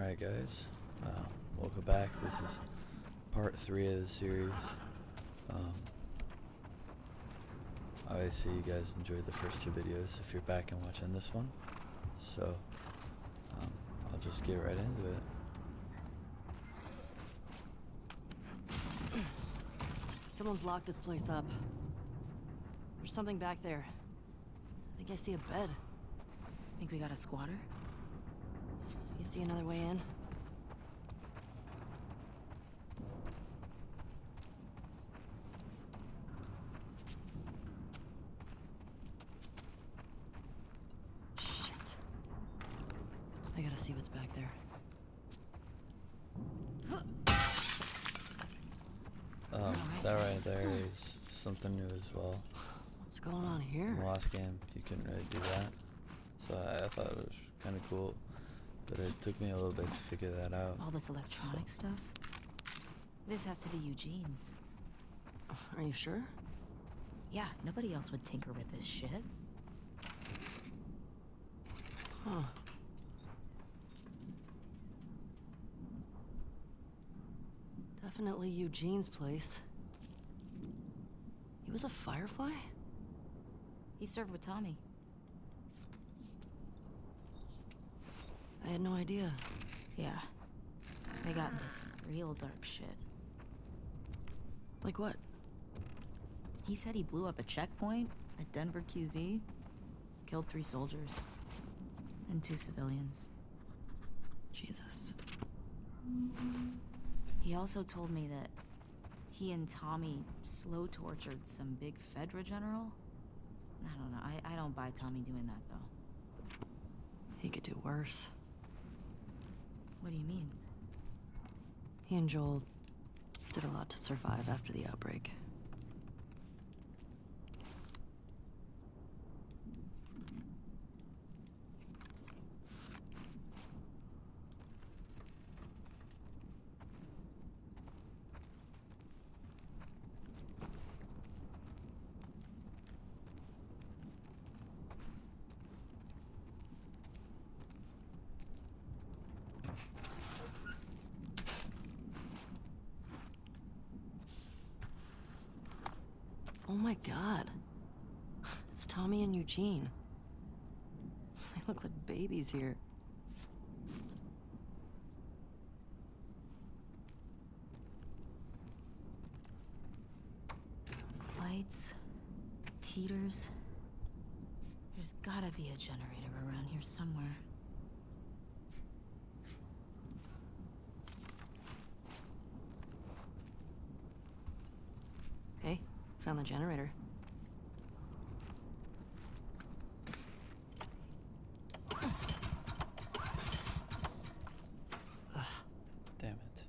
Alright guys, welcome back. This is part 3 of the series. Obviously you guys enjoyed the first 2 videos if you're back and watching this one. So, I'll just get right into it. Someone's locked this place up. There's something back there. I think I see a bed. Think we got a squatter? You see another way in? Shit. I gotta see what's back there. That right there is something new as well. What's going on here? In the last game, you couldn't really do that. So I thought it was kind of cool. But it took me a little bit to figure that out. All this electronic stuff? This has to be Eugene's. Are you sure? Yeah, nobody else would tinker with this shit. Huh. Definitely Eugene's place. He was a Firefly? He served with Tommy. I had no idea. Yeah. They got into some real dark shit. Like what? He said he blew up a checkpoint at Denver QZ, killed 3 soldiers, and 2 civilians. Jesus. He also told me that he and Tommy slow tortured some big Fedra general. I don't know. I don't buy Tommy doing that, though. He could do worse. What do you mean? He and Joel did a lot to survive after the outbreak. Oh my god. It's Tommy and Eugene. They look like babies here. Lights, heaters. There's gotta be a generator around here somewhere. Hey, found the generator. Damn it.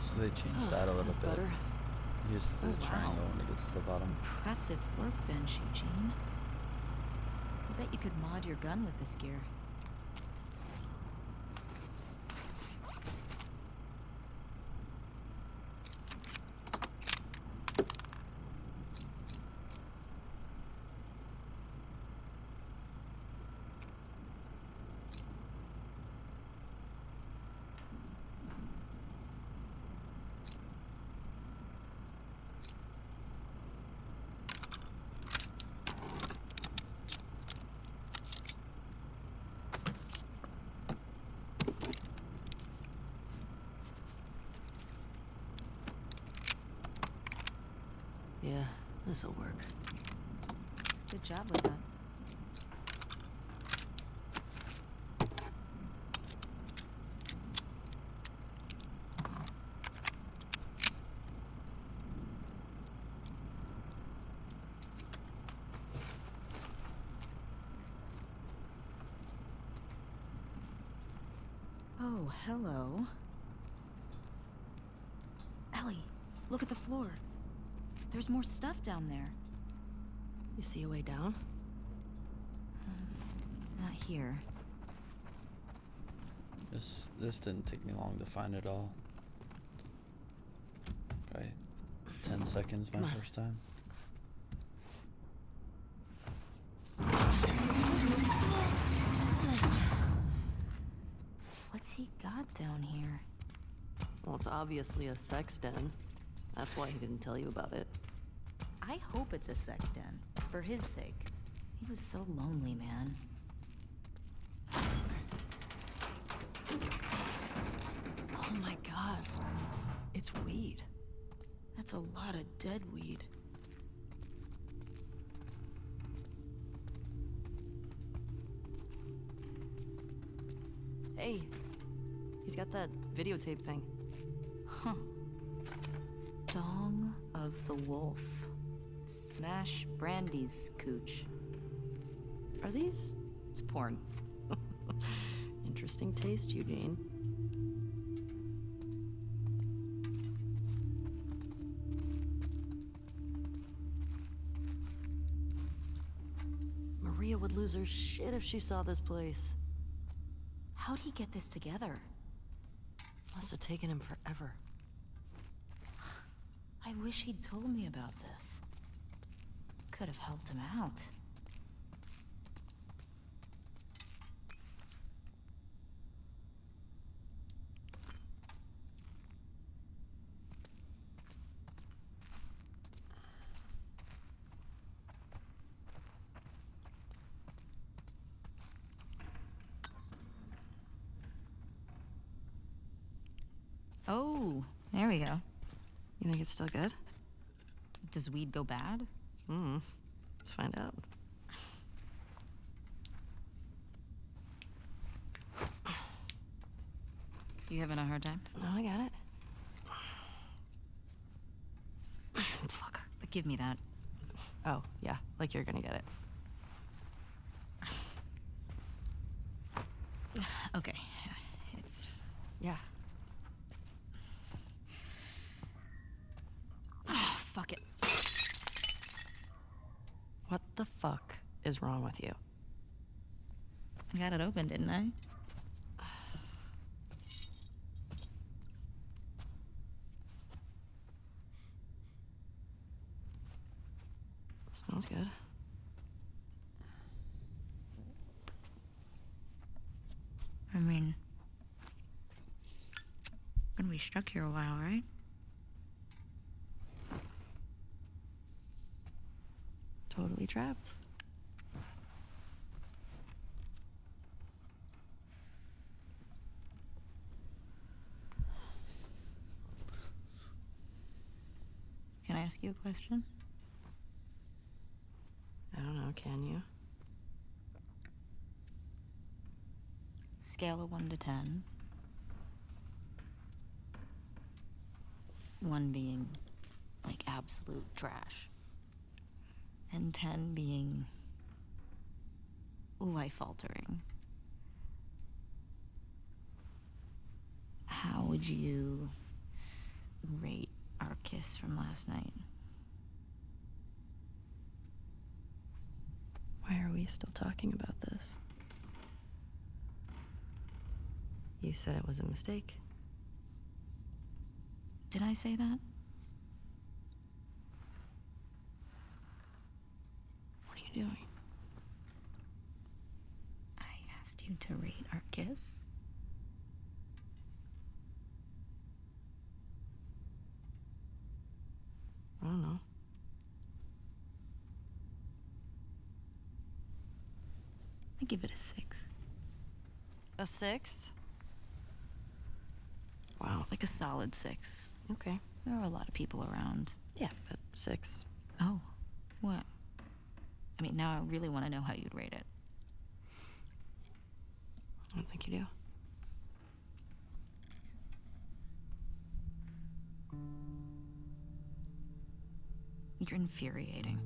So they changed that a little That's bit. better. Use the Oh, wow. triangle when it gets to the bottom. Impressive workbench, Eugene. I bet you could mod your gun with this gear. Yeah, this'll work. Good job with that. Oh, hello. Ellie, look at the floor. There's more stuff down there. You see a way down? Not here. This didn't take me long to find it all. Right? 10 seconds my Come on. first time. he got down here? Well, it's obviously a sex den. That's why he didn't tell you about it. I hope it's a sex den, for his sake. He was so lonely, man. Oh my god. It's weed. That's a lot of dead weed. Hey, he's got that videotape thing. Huh. Dong of the Wolf. Smash Brandy's cooch. Are these? It's porn. Interesting taste, Eugene. Maria would lose her shit if she saw this place. How'd he get this together? Must have taken him forever. I wish he'd told me about this. Could have helped him out. Oh, there we go. You think it's still good? Does weed go bad? Let's find out. You having a hard time? No, I got it. Fuck. Give me that. Oh, yeah, like you're gonna get it. Okay. It's... Yeah. Oh, fuck it. What the fuck is wrong with you? I got it open, didn't I? Smells good. I mean... gonna be stuck here a while, right? Totally trapped. Can I ask you a question? I don't know, can you? Scale of 1 to 10. 1 being, like, absolute trash. And 10 being life-altering. How would you rate our kiss from last night? Why are we still talking about this? You said it was a mistake. Did I say that? What are you doing? I asked you to rate our kiss. I don't know. I give it a 6. A 6? Wow. Like a solid 6. Okay. There are a lot of people around. Yeah, but 6. Oh, what? I mean, now I really want to know how you'd rate it. I don't think you do. You're infuriating.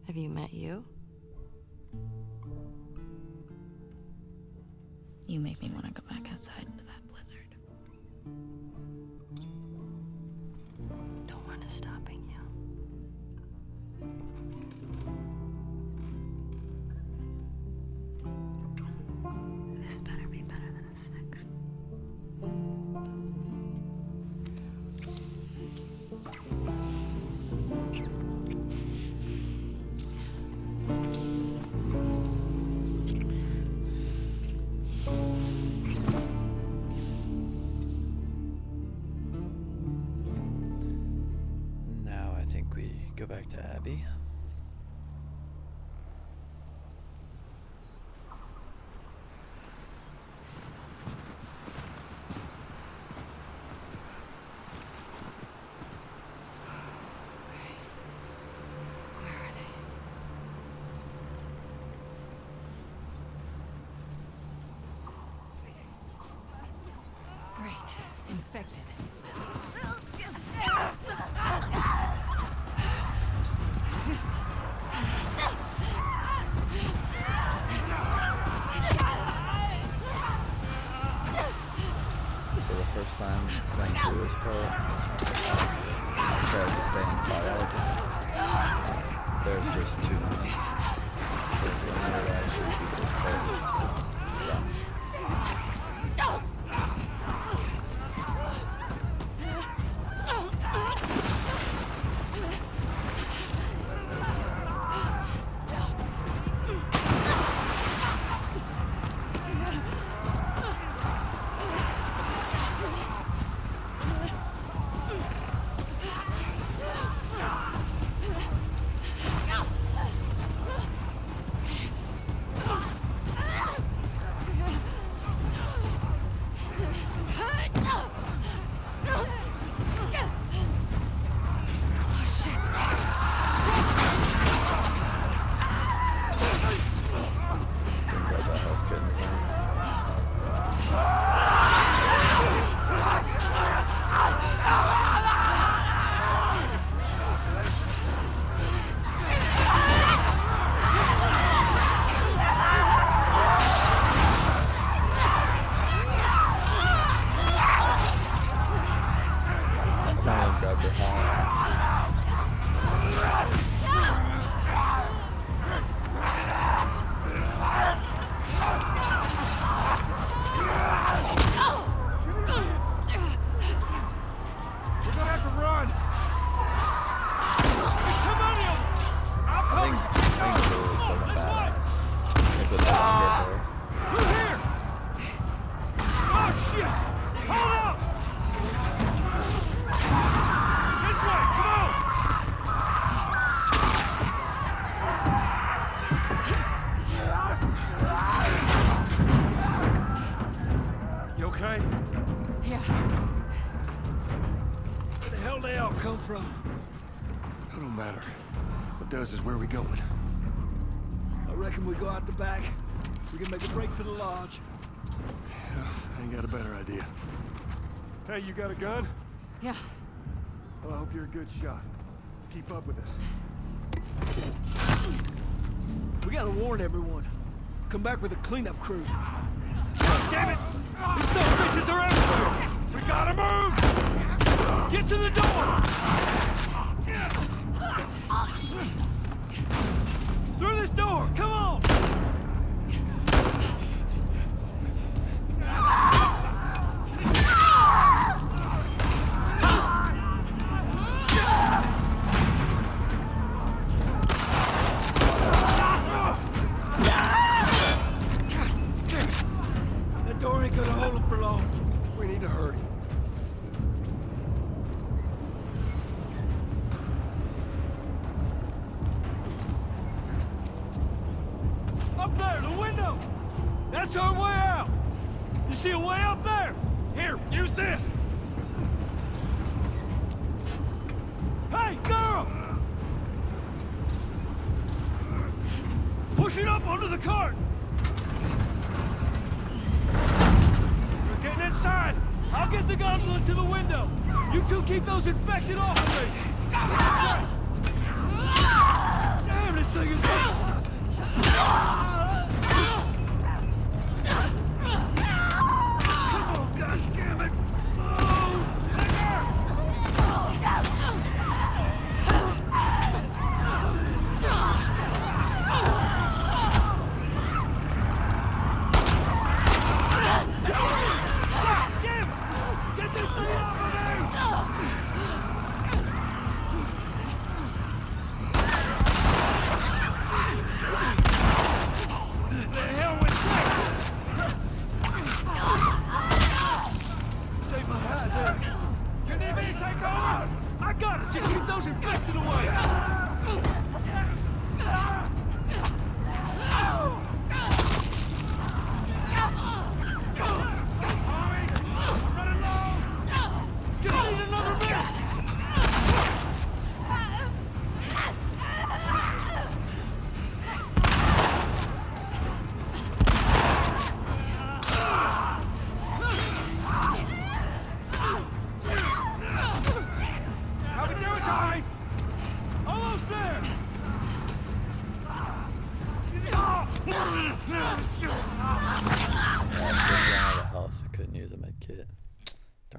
Have you met you? You make me want to go back outside into that blizzard. Don't want to stopping you. This better be better than a 6. maybe. Where are they? Great. Infected. For the first time playing through this part, I tried to stay in quiet. There's just too many. There's limited actually people's players to run. Grab that health kit in time. Come on, grab your hat. We're gonna have to run! Come on, you! I'll I come! think Blue looks like a badass. Like with the longer hair. Who's here? Oh, shit! Hold up! This way, come on! You okay? Yeah. Where the hell they all come from? It don't matter. What does is where we going? I reckon we go out the back. We can make a break for the lodge. Yeah, I ain't got a better idea. Hey, you got a gun? Yeah. Well, I hope you're a good shot. Keep up with us. We gotta warn everyone. Come back with a cleanup crew. Damn it! These selfishes are everywhere! We gotta move! Get to the door! Through this door! Come on! That door ain't gonna hold them for long. We need to hurry. Up there, the window! That's our way out! You see a way up there? Here, use this! Hey, girl! Push it up onto the cart! We're getting inside! I'll get the gondola to the window! You two keep those infected off of me! Damn, this thing is hot! Come on, goddammit! Get this thing off of me!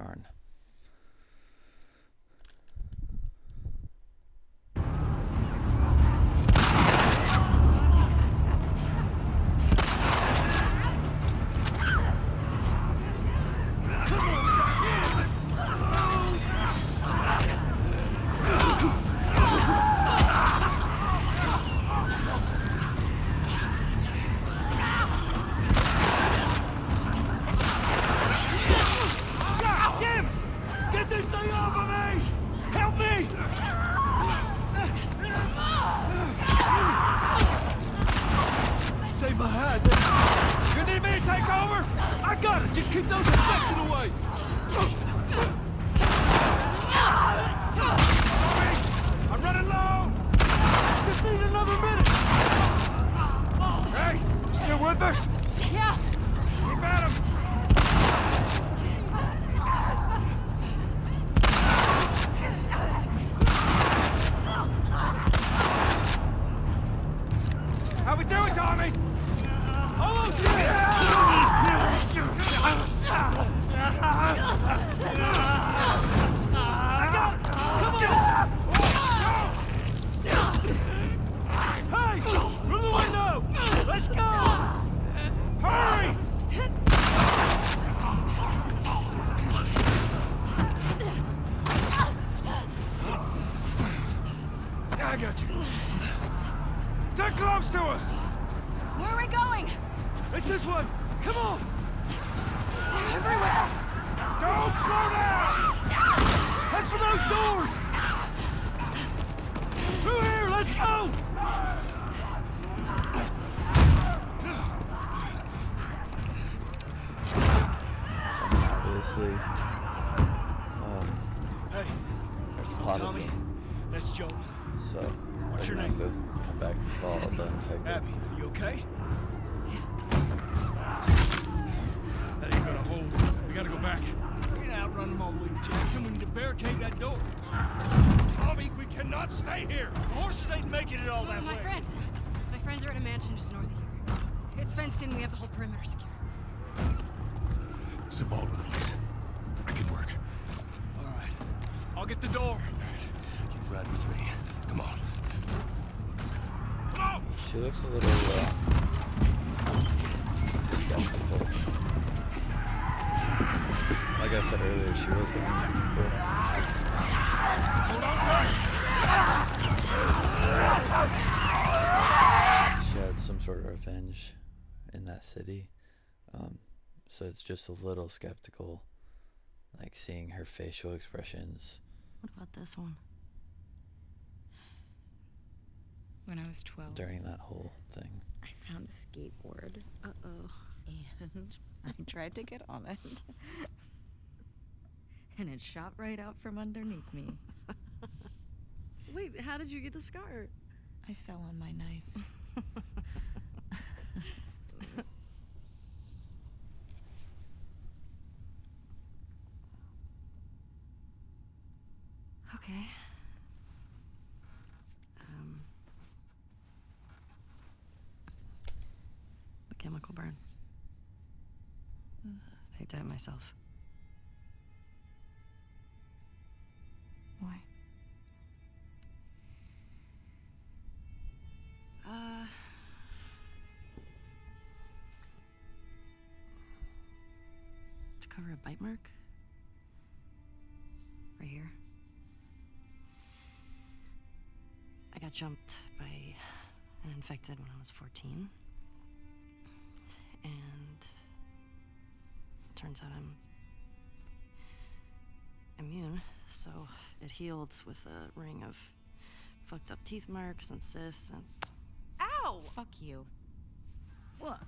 Darn. God damn it! Get this thing off of me! Help me! Save my hide. You need me to take over? I got it. Just keep those infected away. I'm running low. Just need another minute. Hey, you still with us? Yeah. Keep at him. How we doing, Tommy? Almost there! I got it! Come on! Hey! Through the window! Let's go! Hurry! I got you. They're close to us! Where are we going? It's this one! Come on! They're everywhere. Don't slow down! Head for those doors! Through here, let's go! Obviously, Hey, there's a lot of Tommy, them, that's Joe. so What's they're your gonna have name? to come back to follow the infected. Abby, you okay? That ain't gonna hold. We gotta go back. We can't outrun them all the way to Jackson. We need to barricade that door. Tommy, we cannot stay here. The horses ain't making it all that My way. friends. My friends are at a mansion just north of here. It's fenced in. We have the whole perimeter secure. It's a Baldwin, please. I can work. All right. I'll get the door. You ride with me. Come on. Come on! She looks a little skeptical. Like I said earlier, she was looking at people. Hold on tight! She had some sort of revenge in that city. So it's just a little skeptical, like seeing her facial expressions. What about this one? When I was 12, During that whole thing. I found a skateboard. Uh-oh. And I tried to get on it. And it shot right out from underneath me. Wait, how did you get the scar? I fell on my knife. Okay. A chemical burn. I did it myself. Why? To cover a bite mark. Right here. I got jumped by an infected when I was 14. And turns out I'm immune, so it healed with a ring of fucked up teeth marks and cysts and... Ow! Fuck you. What?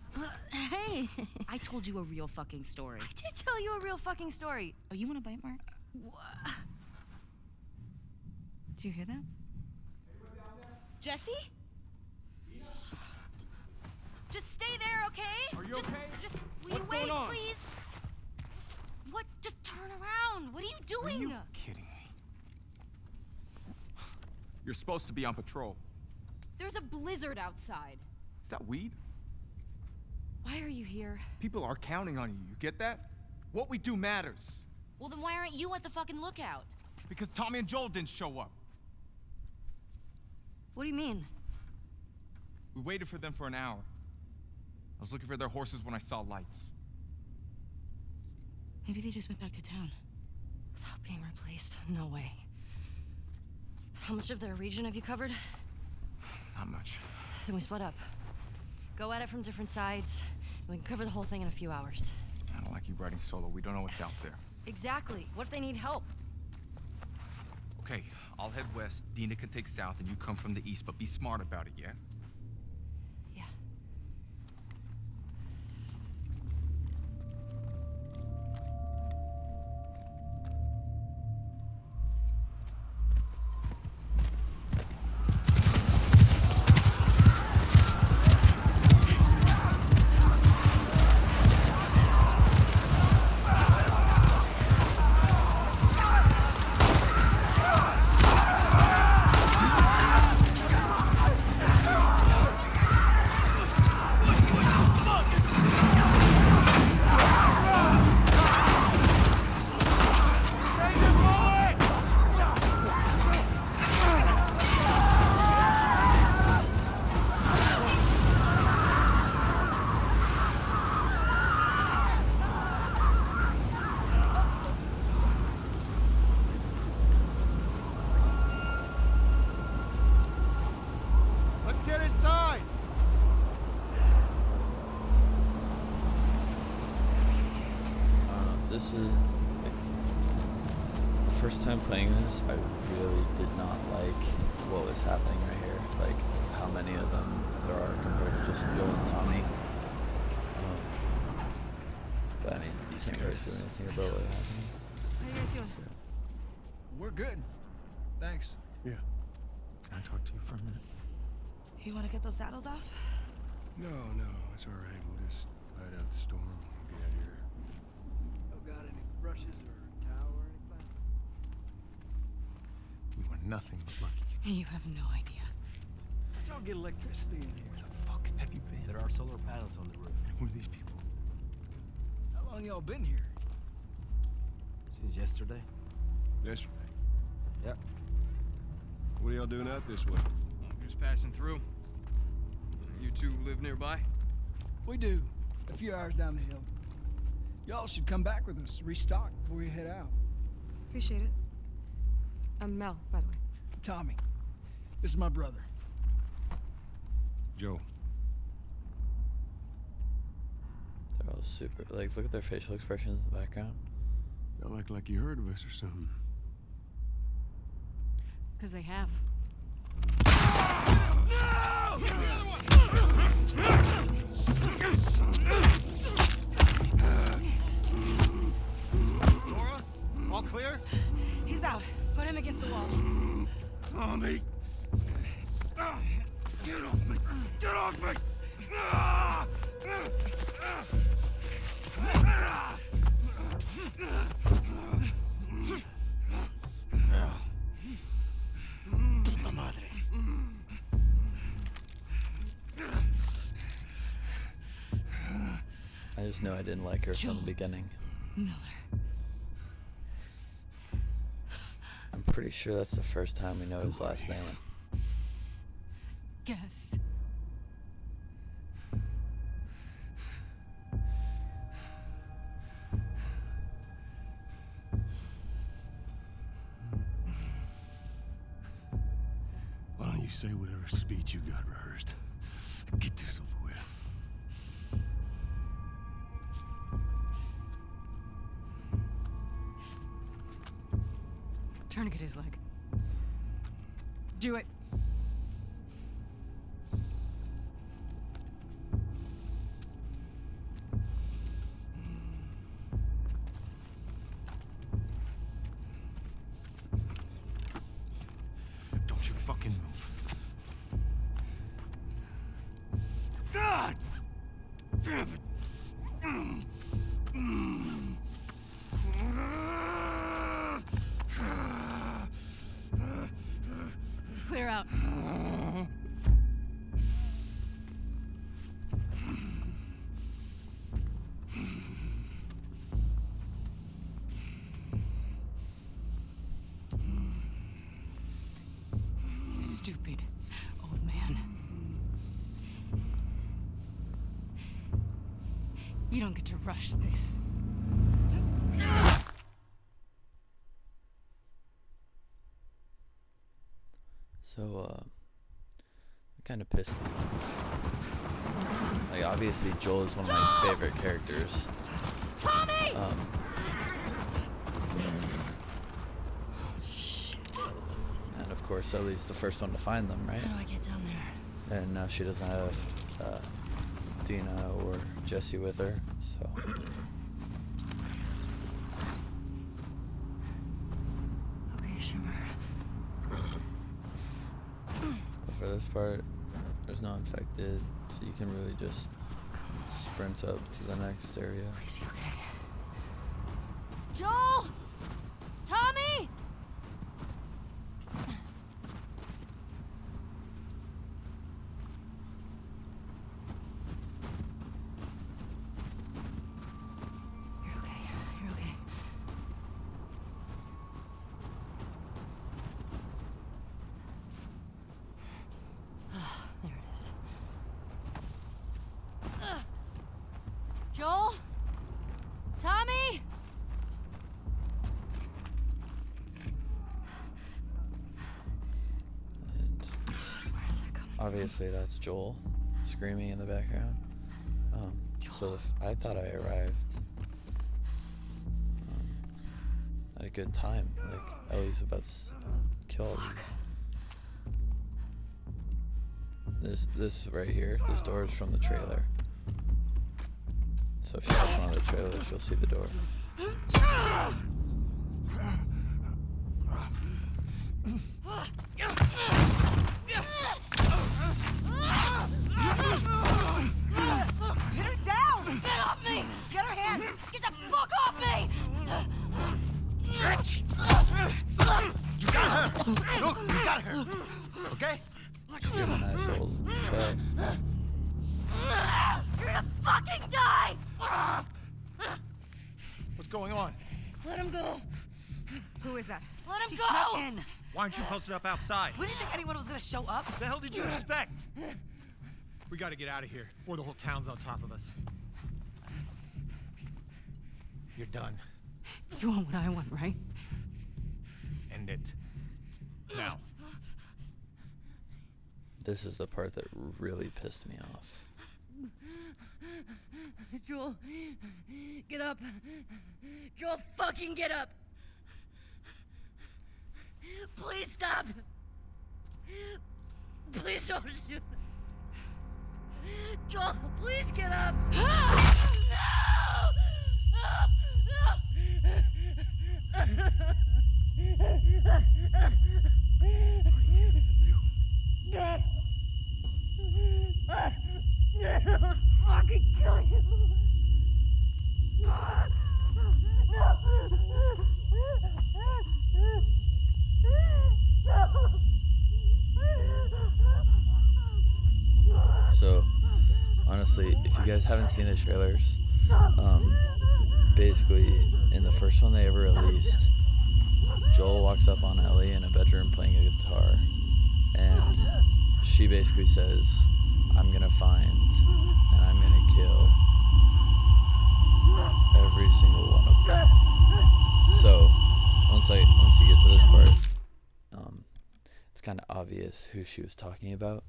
Hey! I told you a real fucking story. I did tell you a real fucking story. Oh, you want a bite mark? What? Did you hear that? Jesse? Just stay there, okay? Are you okay? Just will you What's wait, going on? please? What? Just turn around. What are you doing? Are you kidding me? You're supposed to be on patrol. There's a blizzard outside. Is that weed? Why are you here? People are counting on you. You get that? What we do matters. Well, then why aren't you at the fucking lookout? Because Tommy and Joel didn't show up. What do you mean? We waited for them for an hour. I was looking for their horses when I saw lights. Maybe they just went back to town. Without being replaced? No way. How much of their region have you covered? Not much. Then we split up. Go at it from different sides, and we can cover the whole thing in a few hours. I don't like you riding solo. We don't know what's out there. Exactly. What if they need help? Okay, I'll head west. Dina can take south, and you come from the east, but be smart about it, yeah? Yeah. Let's get inside! This is the first time playing this. I really did not like what was happening right here. Like how many of them there are compared to just Joel and Tommy. But I mean, you can't really do anything about what's happening. How you guys doing? We're good. Thanks. Yeah. Can I talk to you for a minute? You want to get those saddles off? No, it's all right. We'll just ride out the storm and get out of here. Oh, got any brushes or towel or anything? We were nothing but lucky. You have no idea. How'd y'all get electricity in here? Where the fuck have you been? There are solar panels on the roof. Who are these people? How long y'all been here? Since yesterday? Yesterday. Yep. What are y'all doing out this way? Just passing through. You two live nearby? We do. A few hours down the hill. Y'all should come back with us, restock before you head out. Appreciate it. I'm Mel, by the way. Tommy, this is my brother. Joe. They're all super. Like, look at their facial expressions in the background. Y'all act like you heard of us or something. Because they have. Laura? All clear? He's out. Put him against the wall. Tommy! Get off me! Get off me! Puta madre. I just knew I didn't like her from the beginning. Miller. I'm pretty sure that's the first time we know his last name. Guess. Why don't you say whatever speech you got rehearsed? Get this over with. Tourniquet his leg. Do it. Don't you fucking move. God! Damn it! Clear out. stupid old man. You don't get to rush this. So, it kind of pissed me off. Like, obviously, Joel is one of my favorite characters. Tommy! And of course, Ellie's the first one to find them, right? How do I get down there? And now she doesn't have Dina or Jesse with her, so. Okay, Shimmer. But for this part, there's no infected, so you can really just sprint up to the next area. Please be okay. Joel! Tommy! You're okay. You're okay. There it is. Joel? Tommy? And Where is that coming from? obviously that's Joel screaming in the background. So I thought I arrived at a good time. Like, Ellie's about to kill all these. This right here, this door is from the trailer. So if you watch one of the trailers, you'll see the door. Pin her down! Get off me! Get her hands! Get the fuck off me! You got her! Look, you got her! Okay? You're an asshole. Okay. You're gonna fucking die! What's going on? Let him go! Who is that? Let him She go! snuck in. Why aren't you posted up outside? We didn't think anyone was gonna show up. What the hell did you expect? We gotta get out of here before the whole town's on top of us. You're done. You want what I want, right? End it. Now. This is the part that really pissed me off. Joel, get up. Joel, fucking get up. Please stop. Please don't shoot. Joel, please get up. I'll fucking kill you. So, honestly, if you guys haven't seen the trailers, basically, in the first one they ever released, Joel walks up on Ellie in a bedroom playing a guitar, and she basically says, "I'm gonna find and I'm gonna kill every single one of them." So, once you get to this part, it's kind of obvious who she was talking about.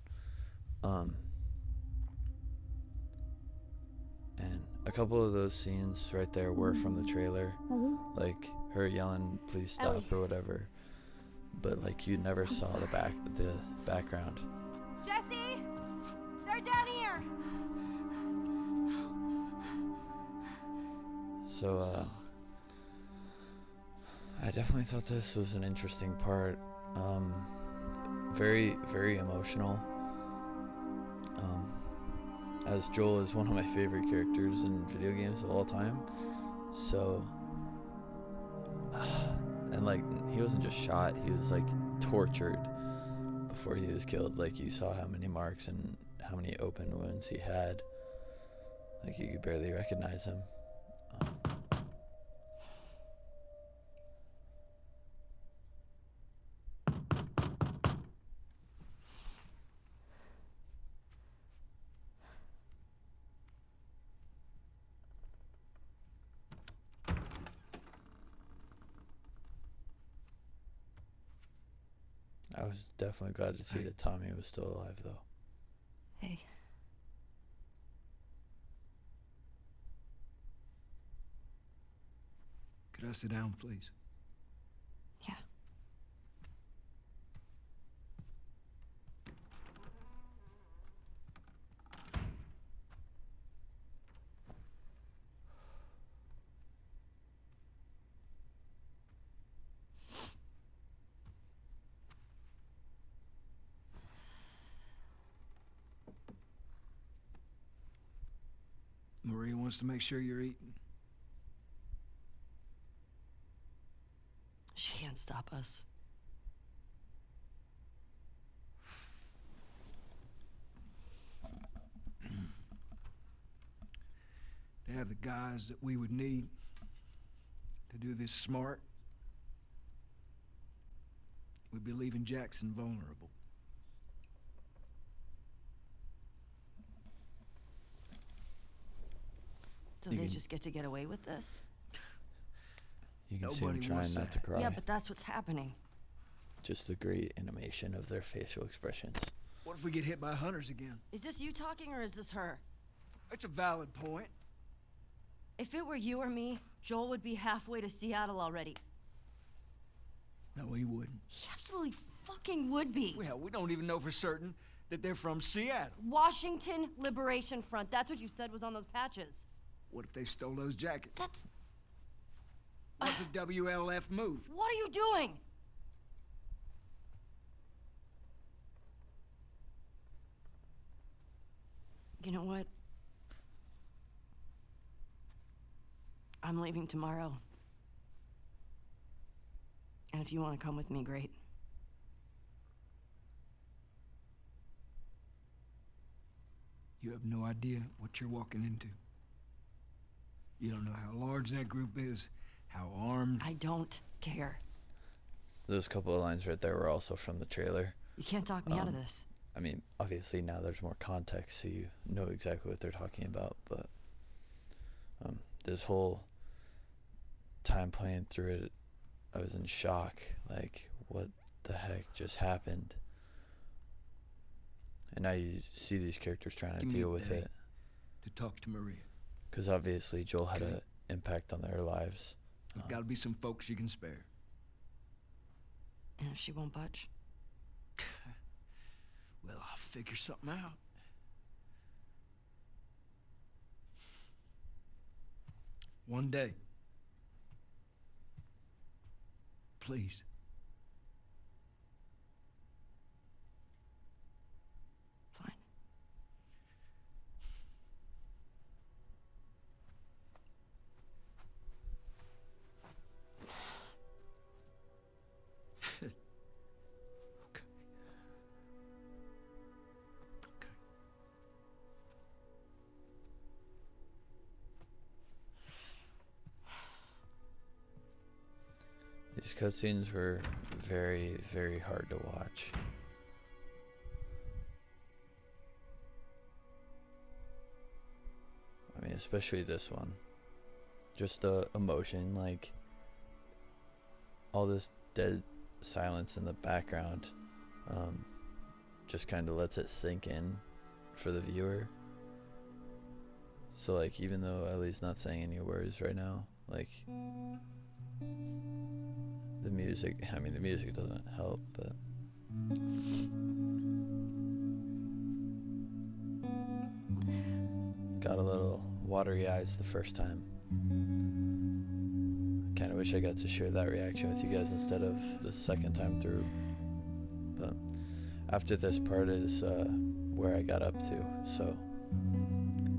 And a couple of those scenes right there were from the trailer, like her yelling, "Please stop," or whatever. But like you never saw the background. Jesse! They're down here! So I definitely thought this was an interesting part. Very, very emotional. As Joel is one of my favorite characters in video games of all time. So, and like, he wasn't just shot, he was like tortured before he was killed. Like, you saw how many marks and how many open wounds he had. Like, you could barely recognize him. I was definitely glad to see that Tommy was still alive, though. Hey. Could I sit down, please? Yeah. Maria wants to make sure you're eating. She can't stop us. To have the guys that we would need to do this smart, we'd be leaving Jackson vulnerable. So they just get to get away with this? You can see Nobody him trying wants not to that. cry. Yeah, but that's what's happening. Just the great animation of their facial expressions. What if we get hit by hunters again? Is this you talking or is this her? It's a valid point. If it were you or me, Joel would be halfway to Seattle already. No, he wouldn't. He absolutely fucking would be. Well, we don't even know for certain that they're from Seattle. Washington Liberation Front. That's what you said was on those patches. What if they stole those jackets? That's... What if the WLF moved? What are you doing? You know what? I'm leaving tomorrow. And if you want to come with me, great. You have no idea what you're walking into. You don't know how large that group is, how armed. I don't care. Those couple of lines right there were also from the trailer. You can't talk me out of this. I mean, obviously now there's more context, so you know exactly what they're talking about, but this whole time playing through it, I was in shock. Like, what the heck just happened? And now you see these characters trying to Give me deal a with day it. to talk to Maria. Because obviously Joel had Okay. an impact on their lives. There's got to be some folks you can spare. And if she won't budge? Well, I'll figure something out. One day. Please. Fine. Okay. Okay. These cutscenes were very, very hard to watch. I mean, especially this one. Just the emotion, like all this dead silence in the background, just kind of lets it sink in for the viewer. So like, even though Ellie's not saying any words right now, like the music, I mean the music doesn't help, but got a little watery eyes the first time. Kind of wish I got to share that reaction with you guys instead of the second time through. But after this part is where I got up to, so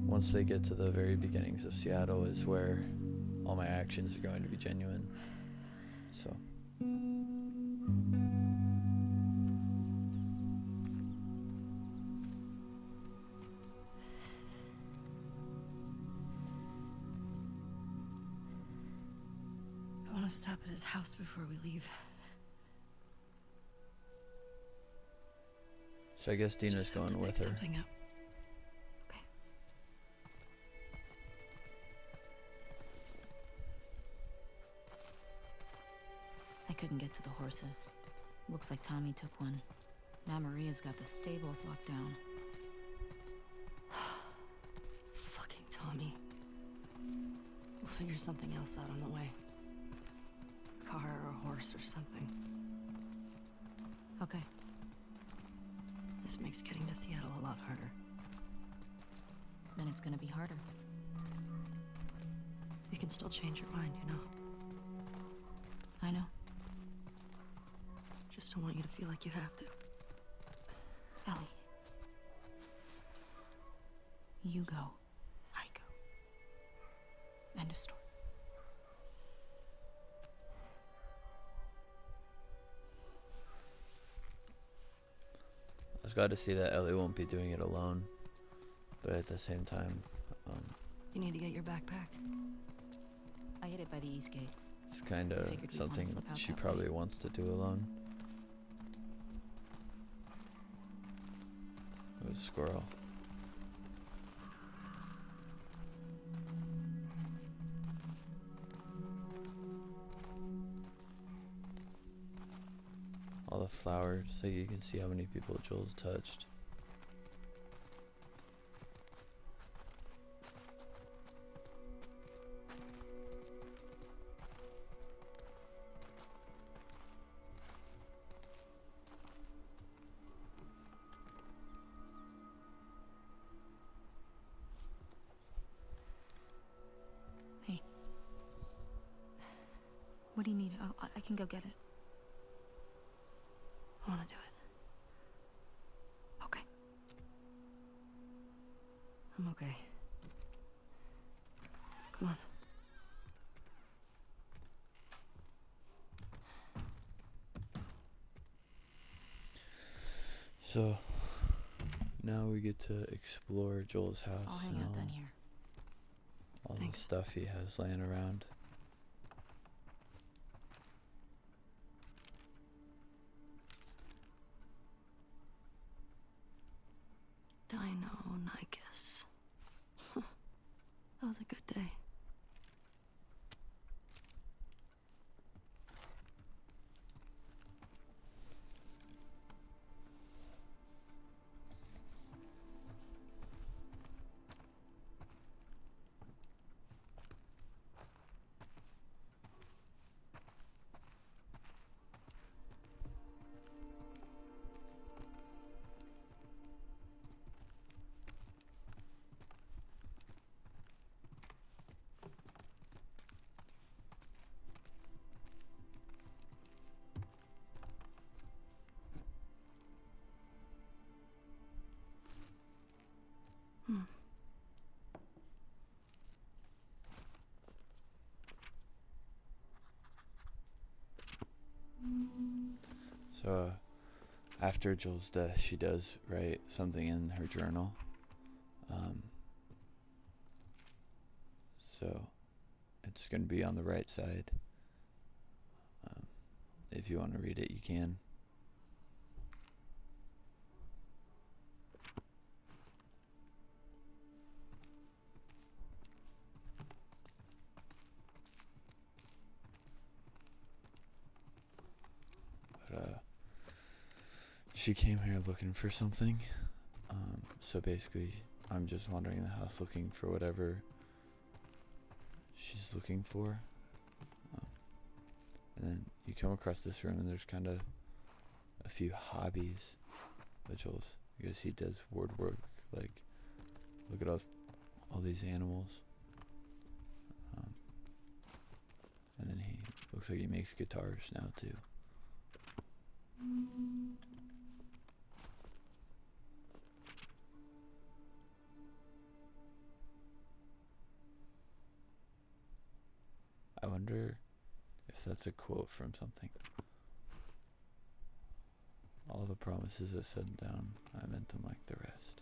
once they get to the very beginnings of Seattle is where all my actions are going to be genuine. So I want to stop at his house before we leave. So I guess Dina's Just have to going make with her. something up. Okay. I couldn't get to the horses. Looks like Tommy took one. Now Maria's got the stables locked down. Fucking Tommy. We'll figure something else out on the way. Car or a horse or something. Okay. This makes getting to Seattle a lot harder. Then it's gonna be harder. You can still change your mind, you know? I know. Just don't want you to feel like you have to. Ellie. You go. I go. End of story. I was glad to see that Ellie won't be doing it alone, but at the same time, You need to get your backpack. I hid it by the east gates. it's kind of Figured we'd wanna something slip out she that way. probably wants to do alone. It was Squirrel. All the flowers, so you can see how many people Joel's touched. Hey. What do you need? I can go get it. I want to do it. Okay. I'm okay. Come on. So now we get to explore Joel's house I'll hang and out down here. all the Thanks. stuff he has laying around. Deinonychus. That was a good day. So after Joel's death, she does write something in her journal. So it's going to be on the right side. If you want to read it, you can. But she came here looking for something. So basically, I'm just wandering the house looking for whatever she's looking for. And then you come across this room, and there's kind of a few hobbies of Joel's, because he does woodwork. Like, look at all these animals. And then he looks like he makes guitars now too. I wonder if that's a quote from something. All the promises I said down, I meant them like the rest.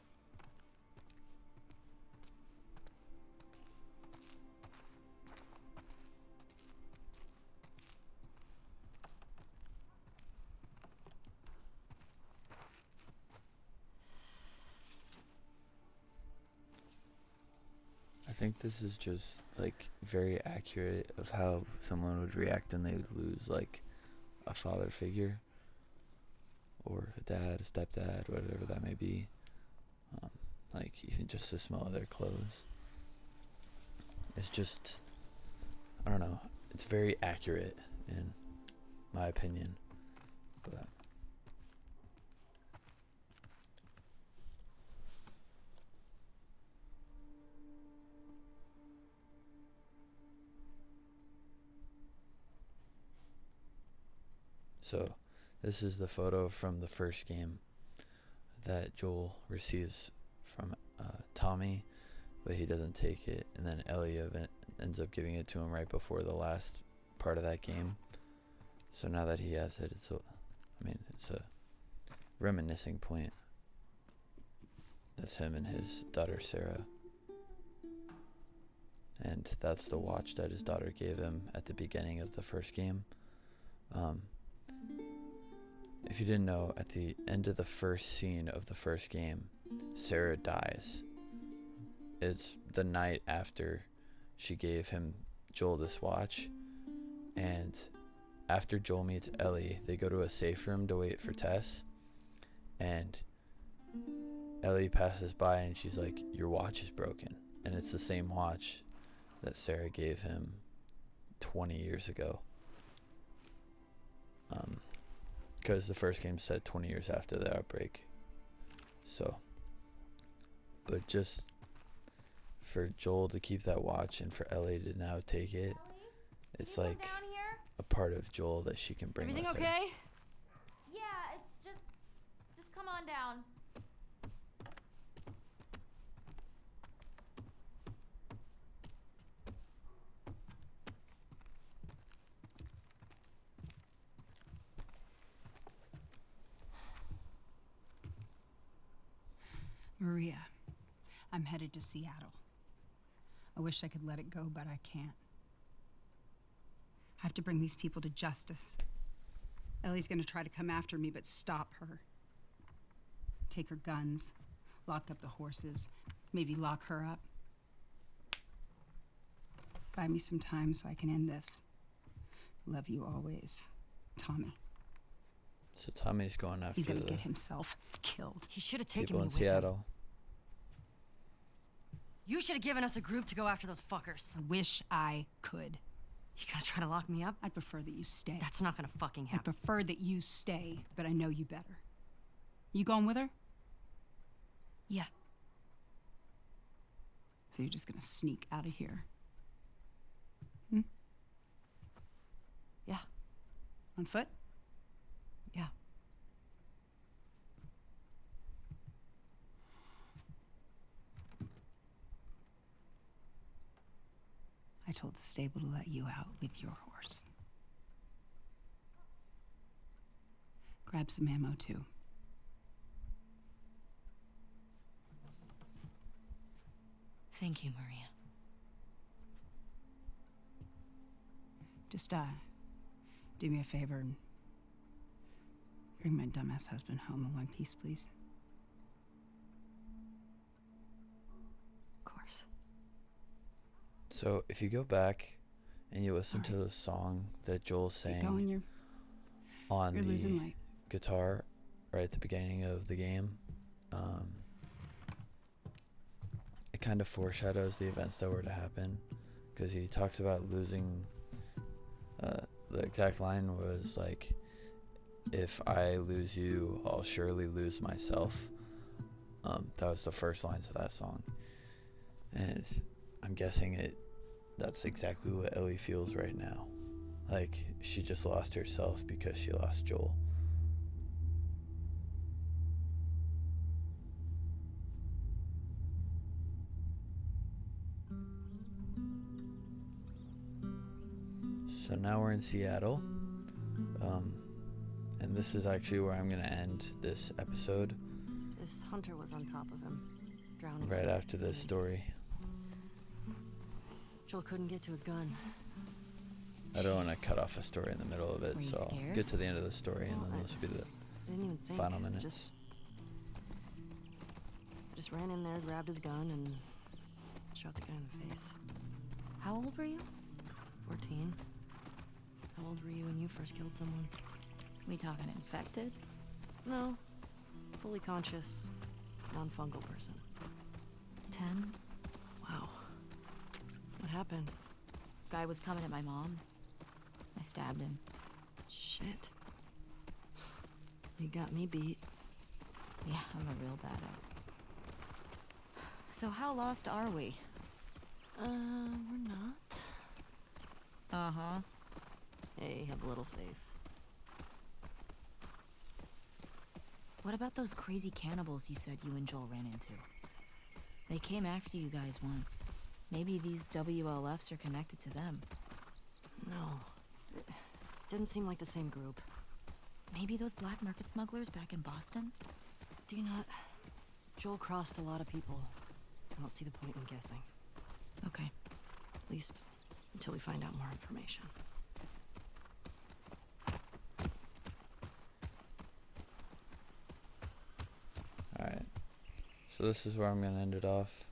I think this is just like very accurate of how someone would react when they lose like a father figure. or a dad, a stepdad, whatever that may be. Like even just the smell of their clothes. It's just, I don't know, it's very accurate in my opinion, but so this is the photo from the first game that Joel receives from Tommy, but he doesn't take it, and then Ellie ends up giving it to him right before the last part of that game. So now that he has it, it's a reminiscing point. That's him and his daughter Sarah, and that's the watch that his daughter gave him at the beginning of the first game. If you didn't know, at the end of the first scene of the first game, Sarah dies. It's the night after she gave Joel this watch, and after Joel meets Ellie, they go to a safe room to wait for Tess, and Ellie passes by and she's like, "Your watch is broken," and it's the same watch that Sarah gave him 20 years ago. Because the first game said 20 years after the outbreak. So, but just for Joel to keep that watch and for Ellie to now take it, it's like a part of Joel that she can bring Everything with her. okay? Yeah, it's just come on down. Maria, I'm headed to Seattle. I wish I could let it go, but I can't. I have to bring these people to justice. Ellie's gonna try to come after me, but stop her. Take her guns, lock up the horses, maybe lock her up. Buy me some time so I can end this. Love you always, Tommy. So Tommy's going after He's gonna the get himself killed. He should have taken people me in with him. Seattle. You should have given us a group to go after those fuckers. I wish I could. You gonna try to lock me up? I'd prefer that you stay. That's not gonna fucking I happen. prefer that you stay, but I know you better. You going with her? Yeah. So you're just gonna sneak out of here? Yeah. On foot? Yeah. I told the stable to let you out with your horse. Grab some ammo, too. Thank you, Maria. Just, do me a favor and bring my dumbass husband home in one piece, please. Of course. So if you go back and you listen to the song that Joel Keep sang going, you're on losing the light. guitar right at the beginning of the game, it kind of foreshadows the events that were to happen, because he talks about losing. The exact line was like, "If I lose you, I'll surely lose myself." That was the first lines of that song, and I'm guessing that's exactly what Ellie feels right now. Like she just lost herself because she lost Joel. So now we're in Seattle, and this is actually where I'm gonna end this episode. This hunter was on top of him, drowning. Right after this story. Joel couldn't get to his gun. I don't want to cut off a story in the middle of it, Were you so I'll scared? get to the end of the story, and then this will be the I didn't even think. final minutes. Just ran in there, grabbed his gun, and shot the guy in the face. How old were you? 14. How old were you when you first killed someone? We talking infected? No. Fully conscious, non-fungal person. 10? Wow. What happened? Guy was coming at my mom. I stabbed him. Shit. You got me beat. Yeah, I'm a real badass. So how lost are we? We're not. Uh-huh. Hey, have a little faith. What about those crazy cannibals you said you and Joel ran into? They came after you guys once. Maybe these WLFs are connected to them. No. It didn't seem like the same group. Maybe those black market smugglers back in Boston? Do you not? Joel crossed a lot of people. I don't see the point in guessing. Okay. At least until we find out more information. Alright. So this is where I'm gonna end it off.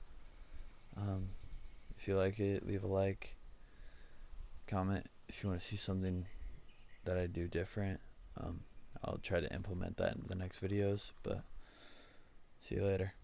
If you like it, leave a like. Comment if you want to see something that I do different. I'll try to implement that in the next videos, but see you later.